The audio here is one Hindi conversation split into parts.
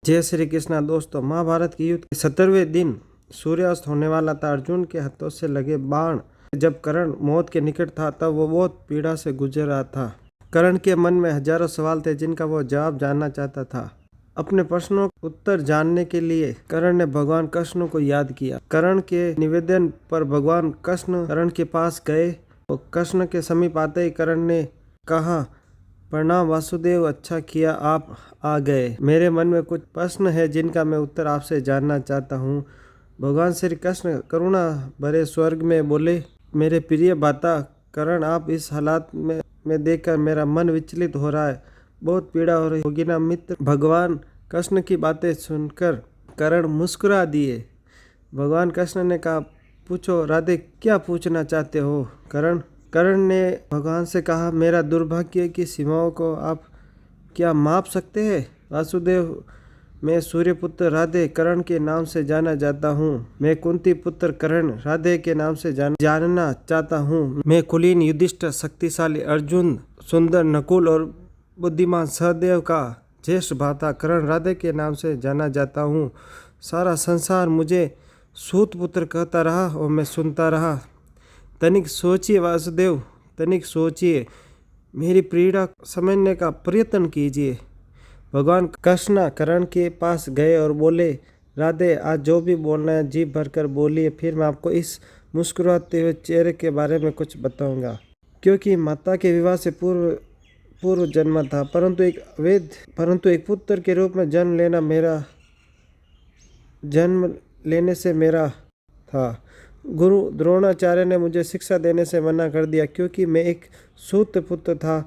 जय श्री कृष्णा। दोस्तों, महाभारत के युद्ध के 17वें दिन सूर्यास्त होने वाला था। अर्जुन के हाथों से लगे बाण जब कर्ण मौत के निकट था तब वो बहुत पीड़ा से गुजर रहा था। कर्ण के मन में हजारों सवाल थे जिनका वो जवाब जानना चाहता था। अपने प्रश्नों का उत्तर जानने के लिए कर्ण ने भगवान कृष्ण को याद किया। कर्ण के निवेदन पर भगवान कृष्ण कर्ण के पास गए और कृष्ण के समीप आते ही कर्ण ने कहा, प्रणाम वासुदेव, अच्छा किया आप आ गए। मेरे मन में कुछ प्रश्न है जिनका मैं उत्तर आपसे जानना चाहता हूँ। भगवान श्री कृष्ण करुणा भरे स्वर्ग में बोले, मेरे प्रिय भ्राता कर्ण, आप इस हालात में देखकर मेरा मन विचलित हो रहा है। बहुत पीड़ा हो रही होगी ना मित्र। भगवान कृष्ण की बातें सुनकर कर्ण मुस्कुरा दिए। भगवान कृष्ण ने कहा, पूछो राधे, क्या पूछना चाहते हो कर्ण ने भगवान से कहा, मेरा दुर्भाग्य की सीमाओं को आप क्या माप सकते हैं? वासुदेव, मैं सूर्यपुत्र राधे कर्ण के नाम से जाना जाता हूँ। मैं कुंती पुत्र कर्ण राधे के नाम से जानना चाहता हूँ। मैं कुलीन युधिष्ठिर, शक्तिशाली अर्जुन, सुंदर नकुल और बुद्धिमान सहदेव का ज्येष्ठ भ्राता कर्ण राधे के नाम से जाना जाता हूँ। सारा संसार मुझे सूत पुत्र कहता रहा और मैं सुनता रहा। तनिक सोचिए वासुदेव, तनिक सोचिए, मेरी पीड़ा समझने का प्रयत्न कीजिए। भगवान कृष्ण कर्ण के पास गए और बोले, राधे, आज जो भी बोलना है जी भरकर बोलिए, फिर मैं आपको इस मुस्कुराते हुए चेहरे के बारे में कुछ बताऊंगा। क्योंकि माता के विवाह से पूर्व जन्म था, परंतु एक पुत्र के रूप में जन्म लेने से मेरा था। गुरु द्रोणाचार्य ने मुझे शिक्षा देने से मना कर दिया क्योंकि मैं एक सूत पुत्र था।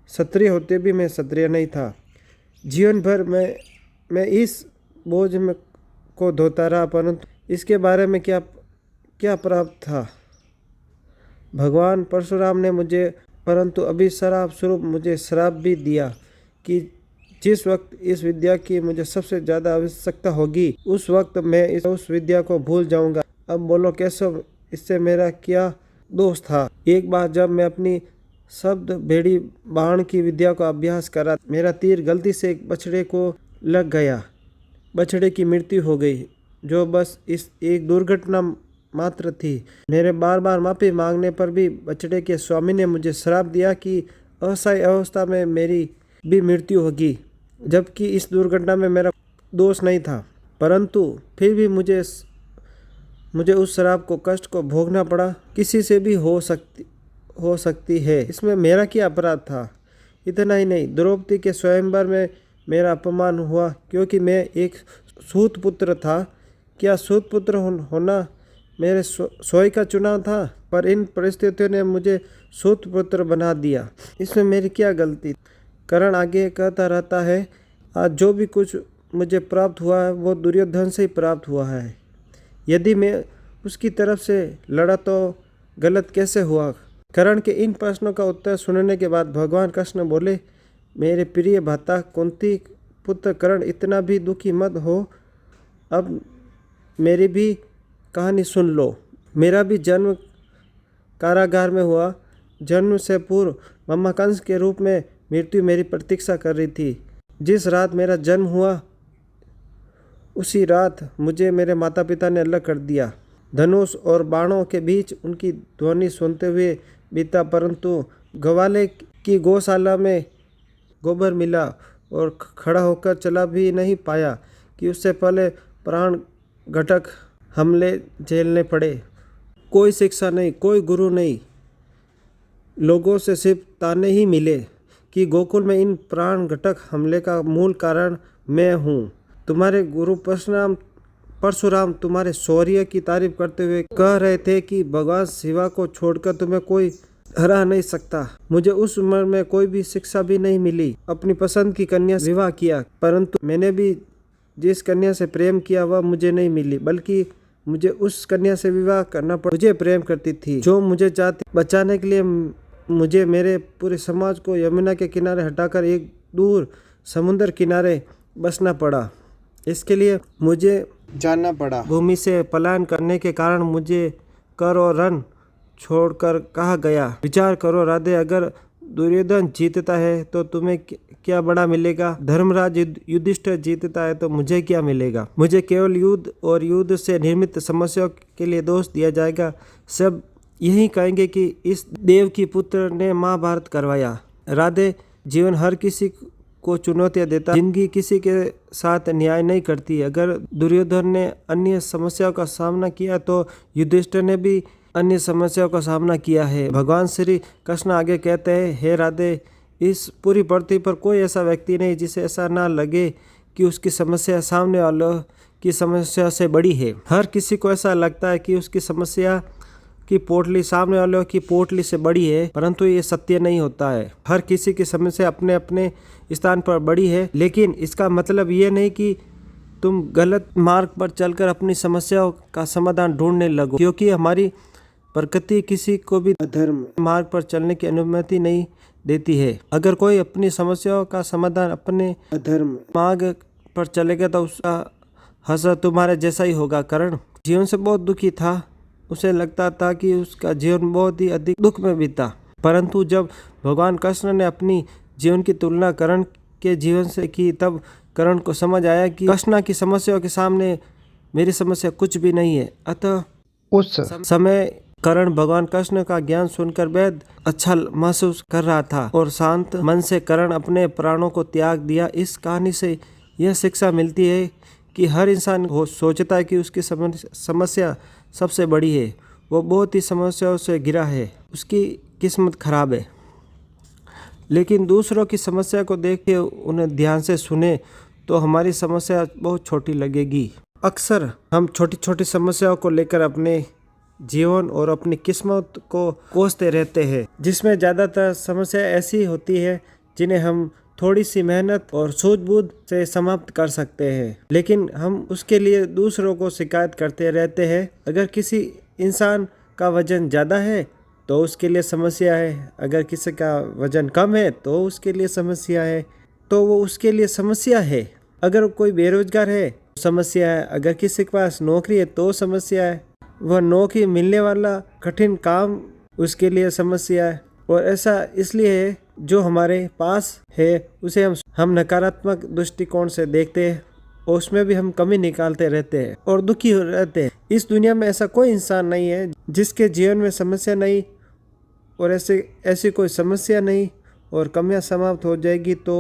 क्षत्रिय होते भी मैं क्षत्रिय नहीं था। जीवन भर मैं इस बोझ में को ढोता रहा, परंतु इसके बारे में क्या प्राप्त था? भगवान परशुराम ने मुझे परंतु अभिशाप स्वरूप मुझे श्राप भी दिया कि जिस वक्त इस विद्या की मुझे सबसे ज़्यादा आवश्यकता होगी उस वक्त मैं उस विद्या को भूल जाऊंगा। अब बोलो केशव, इससे मेरा क्या दोष था? एक बार जब मैं अपनी शब्द भेड़ी बाण की विद्या का अभ्यास करा, मेरा तीर गलती से एक बछड़े को लग गया। बछड़े की मृत्यु हो गई, जो बस इस एक दुर्घटना मात्र थी। मेरे बार बार माफी मांगने पर भी बछड़े के स्वामी ने मुझे श्राप दिया कि असहाय अवस्था में मेरी भी मृत्यु होगी, जबकि इस दुर्घटना में मेरा दोष नहीं था। परंतु फिर भी मुझे उस श्राप को कष्ट को भोगना पड़ा। किसी से भी हो सकती है, इसमें मेरा क्या अपराध था? इतना ही नहीं, द्रौपदी के स्वयंवर में मेरा अपमान हुआ क्योंकि मैं एक सूत पुत्र था। क्या सूत पुत्र होना मेरे स्वयं का चुनाव था? पर इन परिस्थितियों ने मुझे सूत पुत्र बना दिया। इसमें मेरी क्या गलती? कर्ण आगे कहता रहता है, आज जो भी कुछ मुझे प्राप्त हुआ है वो दुर्योधन से ही प्राप्त हुआ है। यदि मैं उसकी तरफ से लड़ा तो गलत कैसे हुआ? कर्ण के इन प्रश्नों का उत्तर सुनने के बाद भगवान कृष्ण बोले, मेरे प्रिय भ्राता कुंती पुत्र कर्ण, इतना भी दुखी मत हो। अब मेरी भी कहानी सुन लो। मेरा भी जन्म कारागार में हुआ। जन्म से पूर्व मम्मा कंस के रूप में मृत्यु मेरी प्रतीक्षा कर रही थी। जिस रात मेरा जन्म हुआ उसी रात मुझे मेरे माता पिता ने अलग कर दिया। धनुष और बाणों के बीच उनकी ध्वनि सुनते हुए बीता, परंतु गवाले की गौशाला में गोबर मिला और खड़ा होकर चला भी नहीं पाया कि उससे पहले प्राण घटक हमले झेलने पड़े। कोई शिक्षा नहीं, कोई गुरु नहीं, लोगों से सिर्फ ताने ही मिले कि गोकुल में इन प्राण घटक हमले का मूल कारण मैं हूँ। तुम्हारे गुरु परशुराम तुम्हारे शौर्य की तारीफ करते हुए कह रहे थे कि भगवान शिवा को छोड़कर तुम्हें कोई हरा नहीं सकता। मुझे उस उम्र में कोई भी शिक्षा भी नहीं मिली। अपनी पसंद की कन्या से विवाह किया, परंतु मैंने भी जिस कन्या से प्रेम किया वह मुझे नहीं मिली, बल्कि मुझे उस कन्या से विवाह करना पड़ा मुझे प्रेम करती थी, जो मुझे चाहती। बचाने के लिए मुझे मेरे पूरे समाज को यमुना के किनारे हटाकर एक दूर समुद्र किनारे बसना पड़ा। इसके लिए मुझे जानना पड़ा। भूमि से पलायन करने के कारण मुझे कर और रण छोड़कर कहा गया। विचार करो राधे, अगर दुर्योधन जीतता है तो तुम्हें क्या बड़ा मिलेगा? धर्मराज युधिष्ठिर जीतता है तो मुझे क्या मिलेगा? मुझे केवल युद्ध और युद्ध से निर्मित समस्याओं के लिए दोष दिया जाएगा। सब यही कहेंगे कि इस देव की पुत्र ने महाभारत करवाया। राधे, जीवन हर किसी को चुनौतियां देता, जिंदगी किसी के साथ न्याय नहीं करती। अगर दुर्योधन ने अन्य समस्याओं का सामना किया तो युधिष्ठिर ने भी अन्य समस्याओं का सामना किया है। भगवान श्री कृष्ण आगे कहते हैं, हे राधे, इस पूरी पृथ्वी पर कोई ऐसा व्यक्ति नहीं जिसे ऐसा ना लगे कि उसकी समस्या सामने वालों की समस्या से बड़ी है। हर किसी को ऐसा लगता है कि उसकी समस्या की पोटली सामने वालों की पोटली से बड़ी है, परंतु ये सत्य नहीं होता है। हर किसी की समस्या अपने अपने स्थान पर बड़ी है, लेकिन इसका मतलब ये नहीं कि तुम गलत मार्ग पर चलकर अपनी समस्याओं का समाधान ढूंढने लगो, क्योंकि हमारी प्रकृति किसी को भी अधर्म मार्ग पर चलने की अनुमति नहीं देती है। अगर कोई अपनी समस्याओं का समाधान अपने अधर्म मार्ग पर चलेगा तो उसका हश्र तुम्हारे जैसा ही होगा। कर्ण जीवन से बहुत दुखी था। उसे लगता था कि उसका जीवन बहुत ही अधिक दुख में बीता, परंतु जब भगवान कृष्ण ने अपनी जीवन की तुलना कर्ण के जीवन से की, तब कर्ण को समझ आया कि कृष्ण की समस्याओं के सामने मेरी समस्या कुछ भी नहीं है। अतः उस समय कर्ण भगवान कृष्ण का ज्ञान सुनकर बेहद अच्छा महसूस कर रहा था और शांत मन से कर्ण अपने प्राणों को त्याग दिया। इस कहानी से यह शिक्षा मिलती है कि हर इंसान सोचता है कि उसकी समस्या सबसे बड़ी है, वो बहुत ही समस्याओं से घिरा है, उसकी किस्मत खराब है। लेकिन दूसरों की समस्या को देख के उन्हें ध्यान से सुने तो हमारी समस्या बहुत छोटी लगेगी। अक्सर हम छोटी छोटी समस्याओं को लेकर अपने जीवन और अपनी किस्मत को कोसते रहते हैं, जिसमें ज़्यादातर समस्या ऐसी होती है जिन्हें हम थोड़ी सी मेहनत और सूझबूझ से समाप्त कर सकते हैं, लेकिन हम उसके लिए दूसरों को शिकायत करते रहते हैं। अगर किसी इंसान का वजन ज़्यादा है तो उसके लिए समस्या है, अगर किसी का वजन कम है तो उसके लिए समस्या है, तो वो उसके लिए समस्या है। अगर कोई बेरोजगार है समस्या है, अगर किसी के पास नौकरी है तो समस्या है, वह नौकरी मिलने वाला कठिन काम उसके लिए समस्या है। और ऐसा इसलिए है जो हमारे पास है उसे हम नकारात्मक दृष्टिकोण से देखते हैं और उसमें भी हम कमी निकालते रहते हैं और दुखी रहते हैं। इस दुनिया में ऐसा कोई इंसान नहीं है जिसके जीवन में समस्या नहीं और ऐसी कोई समस्या नहीं और कमियां समाप्त हो जाएगी तो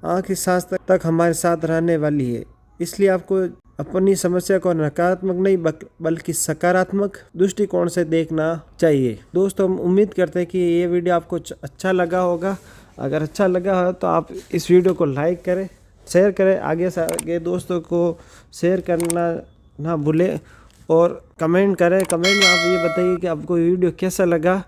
आखिरी सांस तक हमारे साथ रहने वाली है। इसलिए आपको अपनी समस्या को नकारात्मक नहीं बल्कि सकारात्मक दृष्टिकोण से देखना चाहिए। दोस्तों, हम उम्मीद करते हैं कि ये वीडियो आपको अच्छा लगा होगा। अगर अच्छा लगा हो तो आप इस वीडियो को लाइक करें, शेयर करें, आगे से आगे दोस्तों को शेयर करना ना भूलें और कमेंट करें। कमेंट में आप ये बताइए कि आपको वीडियो कैसा लगा।